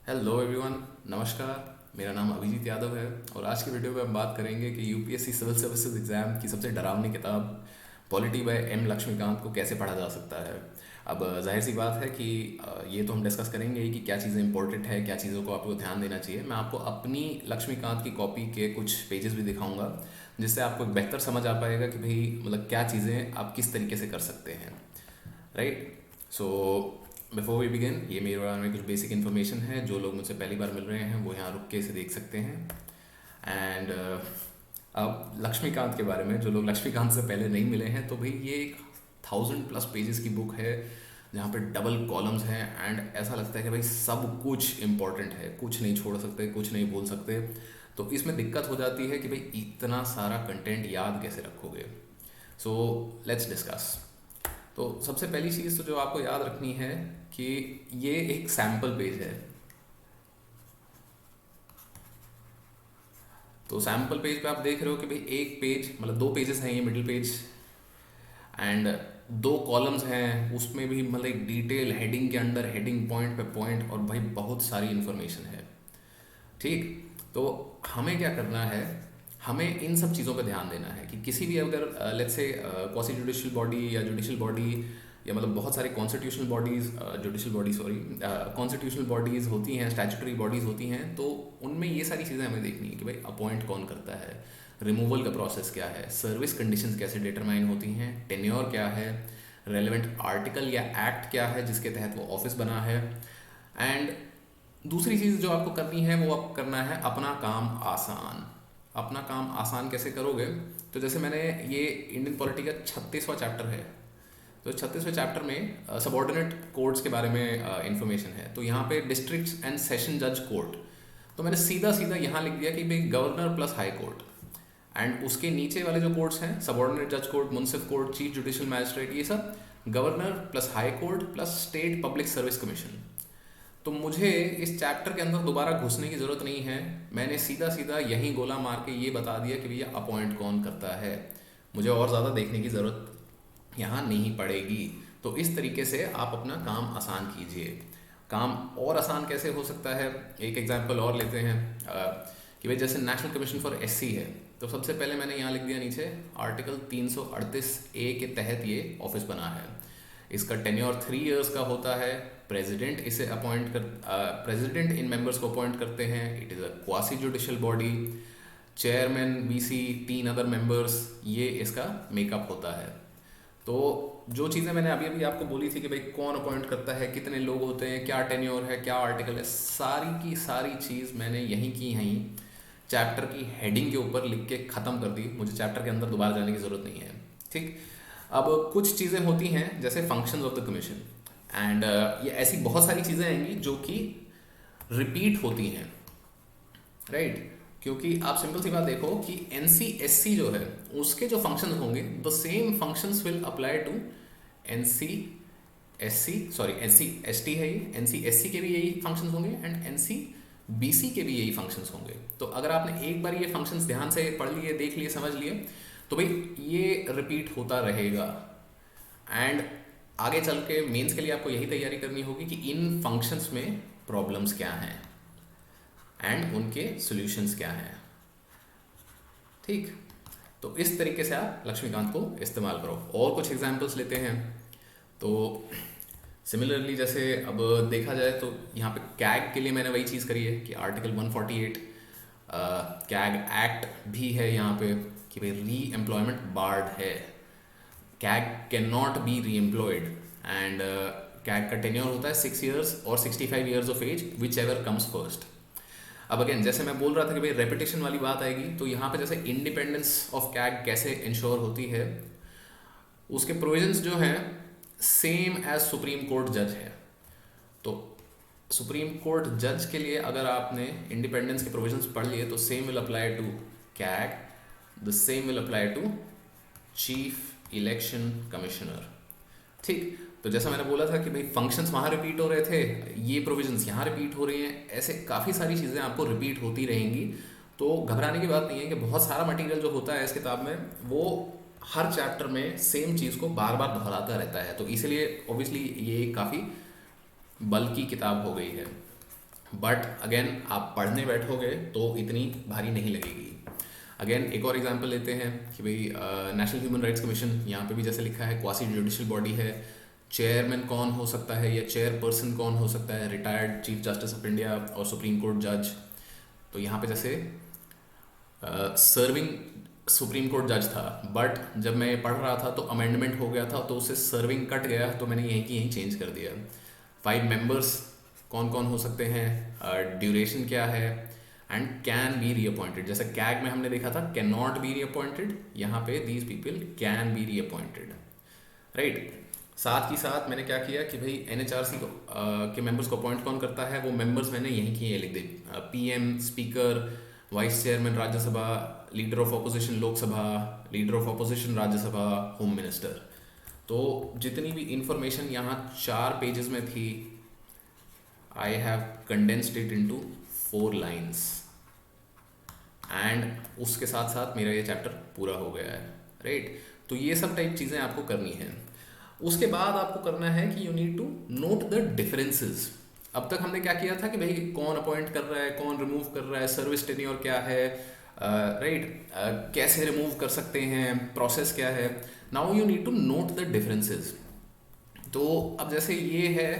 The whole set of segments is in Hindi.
हेलो एवरीवन, नमस्कार। मेरा नाम अभिजीत यादव है और आज की वीडियो में हम बात करेंगे कि यूपीएससी सिविल सर्विसेज एग्ज़ाम की सबसे डरावनी किताब पॉलिटी बाय एम लक्ष्मीकांत को कैसे पढ़ा जा सकता है। अब जाहिर सी बात है कि ये तो हम डिस्कस करेंगे ही कि क्या चीज़ें इंपॉर्टेंट है, क्या चीज़ों को आपको ध्यान देना चाहिए। मैं आपको अपनी लक्ष्मीकांत की कॉपी के कुछ पेजेस भी दिखाऊंगा जिससे आपको एक बेहतर समझ आ पाएगा कि भाई मतलब क्या चीज़ें आप किस तरीके से कर सकते हैं। Right. So before we begin, ये मेरे बारे में कुछ बेसिक इन्फॉर्मेशन है। जो लोग मुझसे पहली बार मिल रहे हैं वो यहाँ रुक के इसे देख सकते हैं। एंड अब लक्ष्मीकांत के बारे में, जो लोग लक्ष्मीकांत से पहले नहीं मिले हैं, तो भाई ये एक 1000+ पेजेस की बुक है जहाँ पे डबल कॉलम्स हैं एंड ऐसा लगता है कि भाई सब कुछ इम्पोर्टेंट है, कुछ नहीं छोड़ सकते, कुछ नहीं बोल सकते। तो इसमें दिक्कत हो जाती है कि भाई इतना सारा कंटेंट याद कैसे रखोगे। So let's discuss. तो सबसे पहली चीज़ तो जो आपको याद रखनी है कि ये एक सैम्पल पेज है। तो सैम्पल पेज पे आप देख रहे हो कि भाई एक पेज मतलब दो पेजेस हैं, ये मिडिल पेज एंड दो कॉलम्स हैं, उसमें भी मतलब एक डिटेल हेडिंग के अंडर हेडिंग, पॉइंट पे पॉइंट, और भाई बहुत सारी इन्फॉर्मेशन है। ठीक। तो हमें क्या करना है, हमें इन सब चीज़ों पे ध्यान देना है कि किसी भी अगर let's say quasi judicial body या जुडिशियल बॉडी या मतलब बहुत सारी constitutional bodies, judicial body sorry, constitutional bodies होती हैं, स्टैचुटरी बॉडीज़ होती हैं, तो उनमें ये सारी चीज़ें हमें देखनी है कि भाई अपॉइंट कौन करता है, रिमूवल का प्रोसेस क्या है, सर्विस कंडीशंस कैसे डिटरमाइन होती हैं, टेन्योर क्या है, रेलेवेंट आर्टिकल या एक्ट क्या है जिसके तहत वो ऑफिस बना है। एंड दूसरी चीज़ जो आपको करनी है वो आप करना है अपना काम आसान। अपना काम आसान कैसे करोगे, तो जैसे मैंने ये इंडियन पॉलिटी का 36वां चैप्टर है, तो 36वें चैप्टर में सबॉर्डिनेट कोर्ट्स के बारे में इंफॉर्मेशन है। तो यहाँ पे डिस्ट्रिक्ट एंड सेशन जज कोर्ट, तो मैंने सीधा सीधा यहाँ लिख दिया कि भाई governor plus high court. And उसके नीचे वाले जो कोर्ट्स हैं, सबॉर्डिनेट जज कोर्ट, मुंसिफ कोर्ट, चीफ जुडिशियल मैजिस्ट्रेट, ये सब governor plus high court plus state public service commission. तो मुझे इस चैप्टर के अंदर दोबारा घुसने की ज़रूरत नहीं है, मैंने सीधा सीधा यहीं गोला मार के ये बता दिया कि भैया अपॉइंट कौन करता है। मुझे और ज़्यादा देखने की ज़रूरत यहाँ नहीं पड़ेगी। तो इस तरीके से आप अपना काम आसान कीजिए। काम और आसान कैसे हो सकता है, एक एग्जांपल और लेते हैं कि भाई जैसे नेशनल कमीशन फॉर एससी है, तो सबसे पहले मैंने यहाँ लिख दिया नीचे आर्टिकल 338A के तहत ये ऑफिस बना है। इसका टेन्योर 3 इयर्स का होता है। प्रेसिडेंट इसे अपॉइंट कर प्रेसिडेंट इन मेंबर्स को अपॉइंट करते हैं। It is a quasi judicial body. Chairman, VC, 3 other members, ये इसका मेकअप होता है। तो जो चीज़ें मैंने अभी अभी आपको बोली थी कि भाई कौन अपॉइंट करता है, कितने लोग होते हैं, क्या टेन्योर है, क्या आर्टिकल है, सारी की सारी चीज़ मैंने यहीं की यहीं चैप्टर की हेडिंग के ऊपर लिख के ख़त्म कर दी। मुझे चैप्टर के अंदर दोबारा जाने की ज़रूरत नहीं है। ठीक। अब कुछ चीज़ें होती हैं जैसे functions of the commission and ये ऐसी बहुत सारी चीज़ें आएंगी जो कि रिपीट होती हैं। राइट। क्योंकि आप सिंपल सी बात देखो कि NC-SC जो है उसके जो फंक्शंस होंगे, the same functions will apply to NC-SC, sorry NC-ST है ये, NC-SC के भी यही फंक्शंस होंगे एंड NC-BC के भी यही फंक्शंस होंगे। तो अगर आपने एक बार ये फंक्शंस ध्यान से पढ़ लिए, देख लिए, समझ लिए, तो भाई ये रिपीट होता रहेगा। एंड आगे चल के मेंस के लिए आपको यही तैयारी करनी होगी कि इन फंक्शंस में प्रॉब्लम्स क्या हैं एंड उनके सॉल्यूशंस क्या हैं। ठीक। तो इस तरीके से आप लक्ष्मीकांत को इस्तेमाल करो। और कुछ एग्जांपल्स लेते हैं। तो सिमिलरली जैसे अब देखा जाए तो यहाँ पे कैग के लिए मैंने वही चीज़ करी है कि आर्टिकल 148 कैग एक्ट भी है यहाँ पे कि भाई री एम्प्लॉयमेंट बार्ड है। CAG can not be reemployed and CAG का टेन्योर होता है 6 इयर्स और 65 years of age, whichever comes first. अब अगेन जैसे मैं बोल रहा था कि भाई रेपिटेशन वाली बात आएगी, तो यहाँ पे जैसे इंडिपेंडेंस ऑफ कैग कैसे इंश्योर होती है, उसके प्रोविजंस जो हैं सेम एज सुप्रीम कोर्ट जज है। तो सुप्रीम कोर्ट जज के लिए अगर आपने इंडिपेंडेंस के प्रोविजंस पढ़ लिए तो same will apply to CAG, the same will apply to chief election commissioner. ठीक। तो जैसा मैंने बोला था कि भाई फंक्शंस वहाँ रिपीट हो रहे थे, ये प्रोविजंस यहाँ रिपीट हो रही हैं, ऐसे काफ़ी सारी चीज़ें आपको रिपीट होती रहेंगी। तो घबराने की बात नहीं है कि बहुत सारा मटेरियल जो होता है इस किताब में वो हर चैप्टर में सेम चीज़ को बार बार दोहराता रहता है, तो इसलिए ऑब्वियसली ये काफ़ी बल्कि किताब हो गई है। बट अगेन आप पढ़ने बैठोगे तो इतनी भारी नहीं लगेगी। अगेन एक और एग्जांपल लेते हैं कि भाई नेशनल ह्यूमन राइट्स कमीशन, यहाँ पे भी जैसे लिखा है क्वासी जुडिशियल बॉडी है। चेयरमैन कौन हो सकता है या चेयरपर्सन कौन हो सकता है? Retired chief justice of India और सुप्रीम कोर्ट जज। तो यहाँ पे जैसे सर्विंग सुप्रीम कोर्ट जज था, बट जब मैं पढ़ रहा था तो अमेंडमेंट हो गया था तो उससे सर्विंग कट गया, तो मैंने यहीं की यहीं चेंज कर दिया। 5 मेंबर्स कौन कौन हो सकते हैं, ड्यूरेशन क्या है, एंड कैन बी रीअपॉइंटेड। जैसे कैग में हमने देखा था कैन नॉट बी रीअपॉइंटेड, यहाँ पे these people can be reappointed, right. साथ ही साथ मैंने क्या किया कि भाई एनएचआरसी को के मेंबर्स को अपॉइंट कौन करता है, वो मेंबर्स मैंने यहीं की ये लिख दे। PM, speaker, vice chairman Rajya Sabha, leader of opposition Lok Sabha, leader of opposition Rajya Sabha, home minister. तो जितनी भी इंफॉर्मेशन यहाँ 4 पेजेस में थी, I have condensed it into 4 lines, and उसके साथ साथ मेरा ये चैप्टर पूरा हो गया है, राइट। तो ये सब टाइप चीज़ें आपको करनी है। उसके बाद आपको करना है कि you need to note the differences. अब तक हमने क्या किया था कि भाई कौन अपॉइंट कर रहा है, कौन रिमूव कर रहा है, सर्विस टेन्योर क्या है, राइट, कैसे रिमूव कर सकते हैं, प्रोसेस क्या है। Now you need to note the differences. तो अब जैसे ये है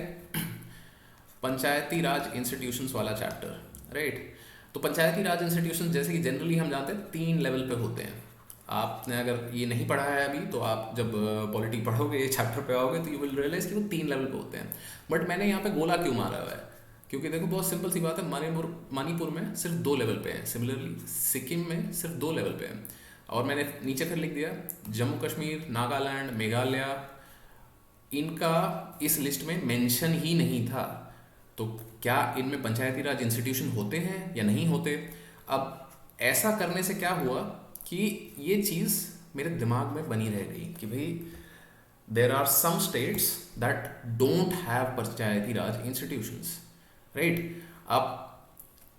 पंचायती राज इंस्टीट्यूशंस वाला चैप्टर, राइट। तो पंचायती राज इंस्टीट्यूशन जैसे कि जनरली हम जानते हैं 3 लेवल पे होते हैं। आपने अगर ये नहीं पढ़ा है अभी, तो आप जब पॉलिटी पढ़ोगे, ये चैप्टर पे आओगे, तो यू विल रियलाइज कि वो 3 लेवल पे होते हैं। बट मैंने यहाँ पे गोला क्यों मारा हुआ है? क्योंकि देखो बहुत सिंपल सी बात है, मणिपुर में सिर्फ 2 लेवल पे है, सिमिलरली सिक्किम में सिर्फ 2 लेवल पे है। और मैंने नीचे फिर लिख दिया जम्मू कश्मीर, नागालैंड, मेघालय, इनका इस लिस्ट में मेंशन ही नहीं था। तो क्या इनमें पंचायती राज इंस्टीट्यूशन होते हैं या नहीं होते? अब ऐसा करने से क्या हुआ कि ये चीज़ मेरे दिमाग में बनी रह गई कि भाई there are some states that don't have Panchayati Raj institutions, right. अब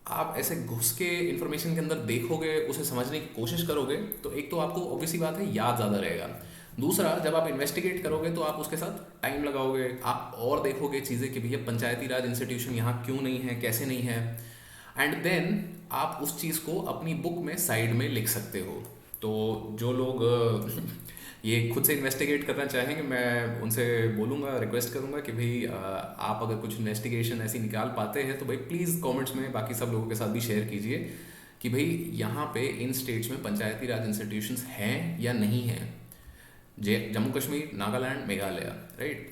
आप ऐसे घुस के इंफॉर्मेशन के अंदर देखोगे, उसे समझने की कोशिश करोगे, तो एक तो आपको ऑब्वियसली बात है याद ज़्यादा रहेगा। दूसरा, जब आप इन्वेस्टिगेट करोगे तो आप उसके साथ टाइम लगाओगे, आप और देखोगे चीज़ें कि भैया पंचायती राज इंस्टीट्यूशन यहाँ क्यों नहीं है, कैसे नहीं है, एंड देन आप उस चीज़ को अपनी बुक में साइड में लिख सकते हो। तो जो लोग ये खुद से इन्वेस्टिगेट करना चाहेंगे, मैं उनसे बोलूँगा, रिक्वेस्ट करूँगा कि भाई आप अगर कुछ इन्वेस्टिगेशन ऐसी निकाल पाते हैं तो भाई प्लीज़ कमेंट्स में बाकी सब लोगों के साथ भी शेयर कीजिए कि भाई यहाँ पे इन स्टेट्स में पंचायती राज इंस्टीट्यूशंस हैं या नहीं हैं। जम्मू कश्मीर, नागालैंड, मेघालय, राइट।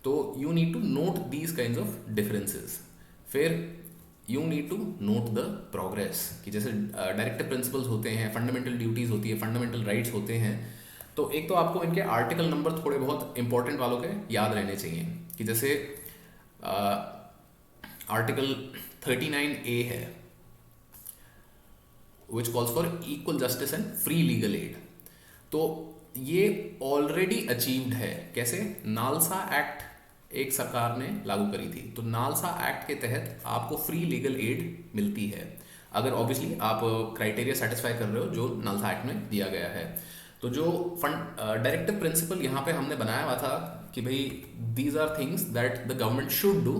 तो you need to note these kind of differences. फिर you need to note the progress, कि जैसे डायरेक्टिव प्रिंसिपल्स होते हैं, फंडामेंटल ड्यूटीज़ होती है, फंडामेंटल राइट्स होते हैं। तो एक तो आपको इनके आर्टिकल नंबर थोड़े बहुत इंपॉर्टेंट वालों के याद रहने चाहिए, कि जैसे आर्टिकल 39A है which calls for equal justice and free legal aid. तो ये ऑलरेडी अचीव्ड है। कैसे? नालसा एक्ट एक सरकार ने लागू करी थी, तो नालसा एक्ट के तहत आपको फ्री लीगल एड मिलती है, अगर ऑब्वियसली आप क्राइटेरिया सेटिस्फाई कर रहे हो जो नालसा एक्ट में दिया गया है। तो जो डायरेक्टिव प्रिंसिपल यहाँ पे हमने बनाया हुआ था कि भाई these are things that the government should do,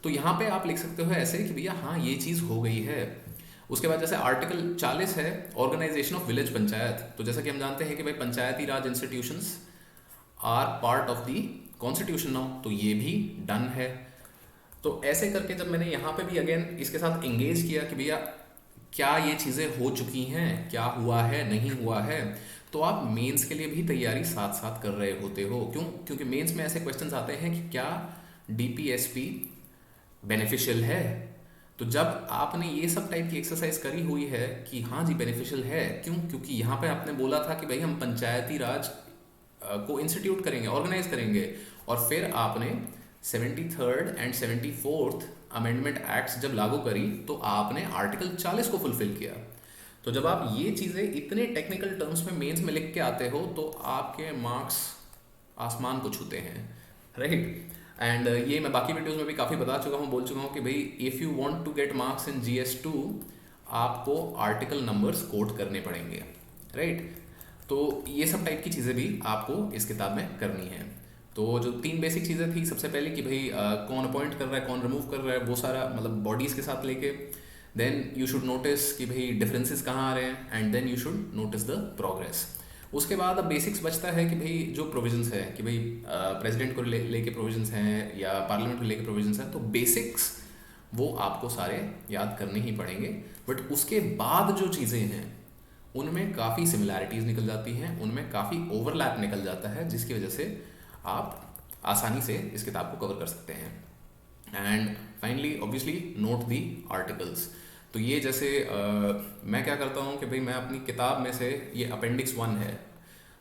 तो यहाँ पे आप लिख सकते हो ऐसे कि भैया हाँ ये चीज़ हो गई है। उसके बाद जैसे आर्टिकल 40 है ऑर्गेनाइजेशन ऑफ विलेज पंचायत। तो जैसा कि हम जानते हैं कि भाई Panchayati Raj institutions are part of the constitution now, तो ये भी डन है। तो ऐसे करके जब मैंने यहाँ पे भी अगेन इसके साथ एंगेज किया कि भैया क्या ये चीज़ें हो चुकी हैं, क्या हुआ है, नहीं हुआ है, तो आप मेंस के लिए भी तैयारी साथ साथ कर रहे होते हो। क्यों? क्योंकि मेंस में ऐसे क्वेश्चंस आते हैं कि क्या डीपीएसपी बेनिफिशियल है। तो जब आपने ये सब टाइप की एक्सरसाइज करी हुई है कि हाँ जी बेनिफिशियल है, क्यों? क्योंकि यहाँ पे आपने बोला था कि भाई हम पंचायती राज को इंस्टीट्यूट करेंगे, ऑर्गेनाइज करेंगे, और फिर आपने 73rd and 74th amendment acts जब लागू करी तो आपने आर्टिकल 40 को फुलफिल किया। तो जब आप ये चीज़ें इतने टेक्निकल टर्म्स में मेंस में लिख के आते हो तो आपके मार्क्स आसमान को छूते हैं, राइट। एंड ये मैं बाकी वीडियोस में भी काफ़ी बता चुका हूँ, बोल चुका हूँ कि भाई if you want to get marks in GS2 आपको आर्टिकल नंबर्स कोट करने पड़ेंगे, राइट। तो ये सब टाइप की चीज़ें भी आपको इस किताब में करनी है। तो जो 3 बेसिक चीज़ें थी, सबसे पहले कि भाई कौन अपॉइंट कर रहा है, कौन रिमूव कर रहा है, वो सारा मतलब बॉडीज़ के साथ लेके देन यू शुड नोटिस कि भाई डिफरेंसेस कहाँ आ रहे हैं, and then you should notice the progress. उसके बाद अब बेसिक्स बचता है कि भाई जो प्रोविजंस है कि भाई प्रेसिडेंट को लेके प्रोविजंस हैं या पार्लियामेंट को लेके प्रोविजंस हैं, तो बेसिक्स वो आपको सारे याद करने ही पड़ेंगे। बट उसके बाद जो चीज़ें हैं उनमें काफ़ी सिमिलैरिटीज़ निकल जाती हैं, उनमें काफ़ी ओवरलैप निकल जाता है, जिसकी वजह से आप आसानी से इस किताब को कवर कर सकते हैं। And finally obviously note the articles. तो ये जैसे मैं क्या करता हूँ कि भाई मैं अपनी किताब में से, ये अपेंडिक्स 1 है,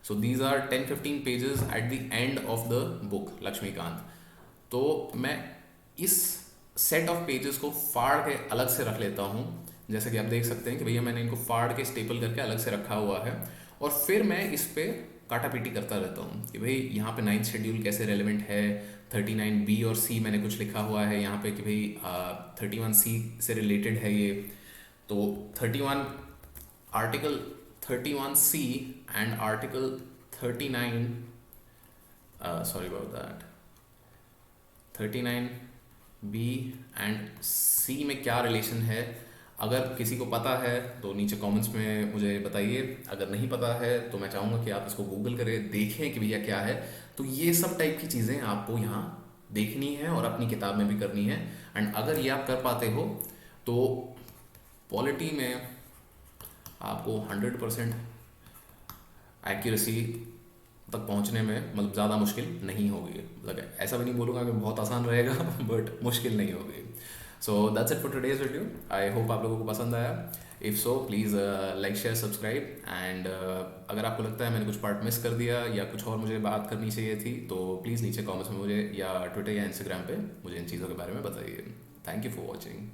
so these are 10-15 pages at the end of the book Laxmikanth. तो मैं इस सेट ऑफ पेजेस को फाड़ के अलग से रख लेता हूँ, जैसे कि आप देख सकते हैं कि भैया मैंने इनको फाड़ के स्टेपल करके अलग से रखा हुआ है, और फिर मैं इस पे काटा पीटी करता रहता हूँ कि भाई यहाँ पे 9th शेड्यूल कैसे रेलिवेंट है, 39B और C मैंने कुछ लिखा हुआ है यहाँ पे कि भाई 31C से रिलेटेड है ये। तो 31 article 31C and article 39, sorry about that, 39B and C में क्या रिलेशन है, अगर किसी को पता है तो नीचे कमेंट्स में मुझे बताइए, अगर नहीं पता है तो मैं चाहूँगा कि आप इसको गूगल करें, देखें कि भैया क्या है। तो ये सब टाइप की चीज़ें आपको यहाँ देखनी है और अपनी किताब में भी करनी है। एंड अगर ये आप कर पाते हो तो पॉलिटी में आपको 100% एक्यूरेसी तक पहुंचने में मतलब ज़्यादा मुश्किल नहीं होगी। मतलब ऐसा भी नहीं बोलूँगा कि बहुत आसान रहेगा बट मुश्किल नहीं होगी। So that's it for today's video. I hope आप लोगों को पसंद आया। If so please like share subscribe, and अगर आपको लगता है मैंने कुछ पार्ट मिस कर दिया या कुछ और मुझे बात करनी चाहिए थी तो प्लीज़ नीचे कॉमेंट्स में मुझे या ट्विटर या इंस्टाग्राम पे मुझे इन चीज़ों के बारे में बताइए। Thank you for watching.